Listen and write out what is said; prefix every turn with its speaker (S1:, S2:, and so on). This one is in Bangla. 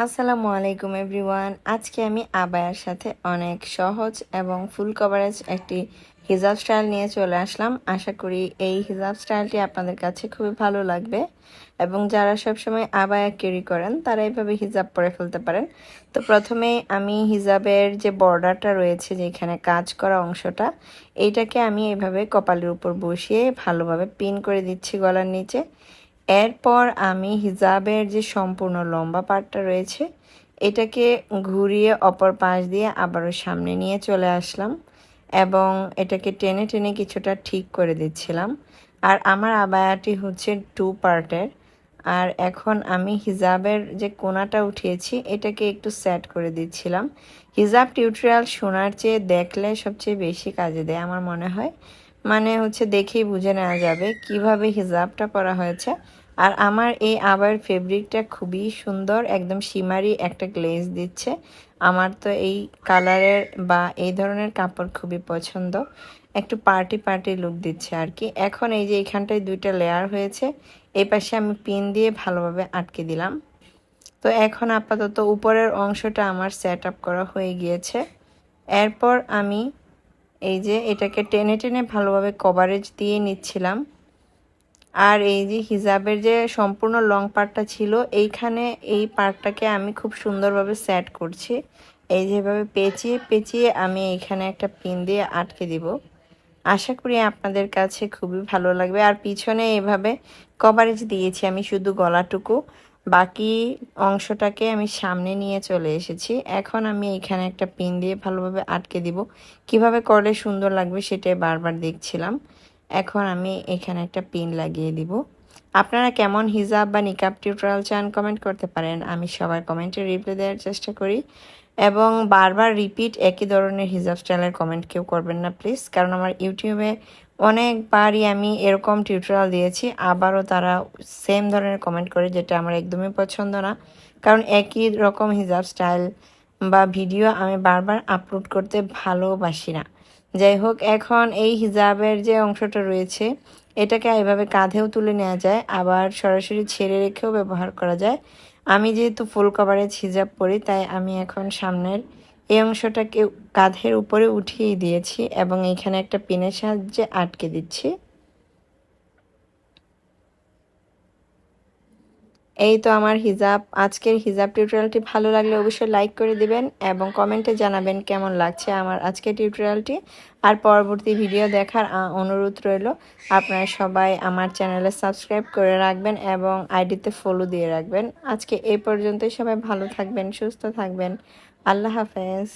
S1: আসসালামু আলাইকুম এভরিওয়ান। আজকে আমি আবায়ার সাথে অনেক সহজ এবং ফুল কভারেজ একটি হিজাব স্টাইল নিয়ে চলে আসলাম। আশা করি এই হিজাব স্টাইলটি আপনাদের কাছে খুবই ভালো লাগবে এবং যারা সবসময় আবায়া ক্যারি করেন তারা এইভাবে হিজাব পরে ফেলতে পারেন। তো প্রথমে আমি হিজাবের যে বর্ডারটা রয়েছে, যেখানে কাজ করা অংশটা, এইটাকে আমি এইভাবে কপালের উপর বসিয়ে ভালোভাবে পিন করে দিচ্ছি গলার নিচে। এরপর আমি হিজাবের যে সম্পূর্ণ লম্বা পাটটা রয়েছে এটাকে ঘুরিয়ে অপর পাশ দিয়ে আবারও সামনে নিয়ে চলে আসলাম এবং এটাকে টেনে টেনে কিছুটা ঠিক করে দিচ্ছিলাম। আর আমার আবায়াটি হচ্ছে 2 পার্টের। আর এখন আমি হিজাবের যে কোনাটা উঠিয়েছি এটাকে একটু সেট করে দিচ্ছিলাম। হিজাব টিউটোরিয়াল শোনার চেয়ে দেখলে সবচেয়ে বেশি কাজে দেয় আমার মনে হয়। মানে হচ্ছে দেখেই বুঝে নেওয়া যাবে কিভাবে হিজাবটা পরা হয়েছে। আর আমার এই আবার ফেব্রিকটা খুবই সুন্দর, একদম শিমারি একটা গ্লেজ দিচ্ছে। আমার তো এই কালারের বা এই ধরনের কাপড় খুবই পছন্দ, একটু পার্টি পার্টি লুক দিচ্ছে আর কি। এখন এই যে এখানটায় 2টা লেয়ার হয়েছে, এই পাশে আমি পিন দিয়ে ভালোভাবে আটকে দিলাম। তো এখন আপাতত উপরের অংশটা আমার সেট আপ করা হয়ে গিয়েছে। এরপর আমি এই যে এটাকে টেনে টেনে ভালোভাবে কভারেজ দিয়ে নিচ্ছিলাম। আর এই যে হিজাবের যে সম্পূর্ণ লং পার্টটা ছিল, এইখানে এই পার্টটাকে আমি খুব সুন্দরভাবে সেট করছি। এই যেভাবে পেঁচিয়ে পেঁচিয়ে আমি এইখানে একটা পিন দিয়ে আটকে দিব। আশা করি আপনাদের কাছে খুবই ভালো লাগবে। আর পিছনে এভাবে কভারেজ দিয়েছি আমি শুধু গলাটুকু, বাকি অংশটাকে আমি সামনে নিয়ে চলে এসেছি। এখন আমি এখানে একটা পিন দিয়ে ভালোভাবে আটকে দিব। কিভাবে করলে সুন্দর লাগবে সেটাই বারবার দেখছিলাম। এখন আমি এখানে একটা পিন লাগিয়ে দিব। আপনারা কেমন হিজাব বা নিকাব টিউটোরিয়াল চান কমেন্ট করতে পারেন, আমি সবার কমেন্টে রিপ্লাই দেওয়ার চেষ্টা করি। এবং বারবার রিপিট একই ধরনের হিজাব স্টাইলের কমেন্ট কেউ করবেন না প্লিজ, কারণ আমার ইউটিউবে অনেকবারই আমি এরকম টিউটোরিয়াল দিয়েছি, আবারও তারা সেম ধরনের কমেন্ট করে, যেটা আমার একদমই পছন্দ না। কারণ একই রকম হিজাব স্টাইল বা ভিডিও আমি বারবার আপলোড করতে ভালোবাসি না। যাই হোক, এখন এই হিজাবের যে অংশটা রয়েছে এটাকে এভাবে কাঁধেও তুলে নেওয়া যায়, আবার সরাসরি ছেড়ে রেখেও ব্যবহার করা যায়। আমি যেহেতু ফুল কভারেজ হিজাব পরি, তাই আমি এখন সামনের এই অংশটাকে কাঁধের উপরে উঠিয়ে দিয়েছি এবং এখানে একটা পিনের সাহায্যে আটকে দিচ্ছি। এই তো আমার হিজাব, আজকের হিজাব টিউটোরিয়ালটি ভালো লাগলে অবশ্যই লাইক করে দিবেন এবং কমেন্টে জানাবেন কেমন লাগছে আমার আজকের টিউটোরিয়ালটি। আর পরবর্তী ভিডিও দেখার অনুরোধ রইল। আপনারা সবাই আমার চ্যানেলে সাবস্ক্রাইব করে রাখবেন এবং আইডিতে ফলো দিয়ে রাখবেন। আজকে এই পর্যন্তই, সবাই ভালো থাকবেন, সুস্থ থাকবেন। আল্লাহ হাফেজ।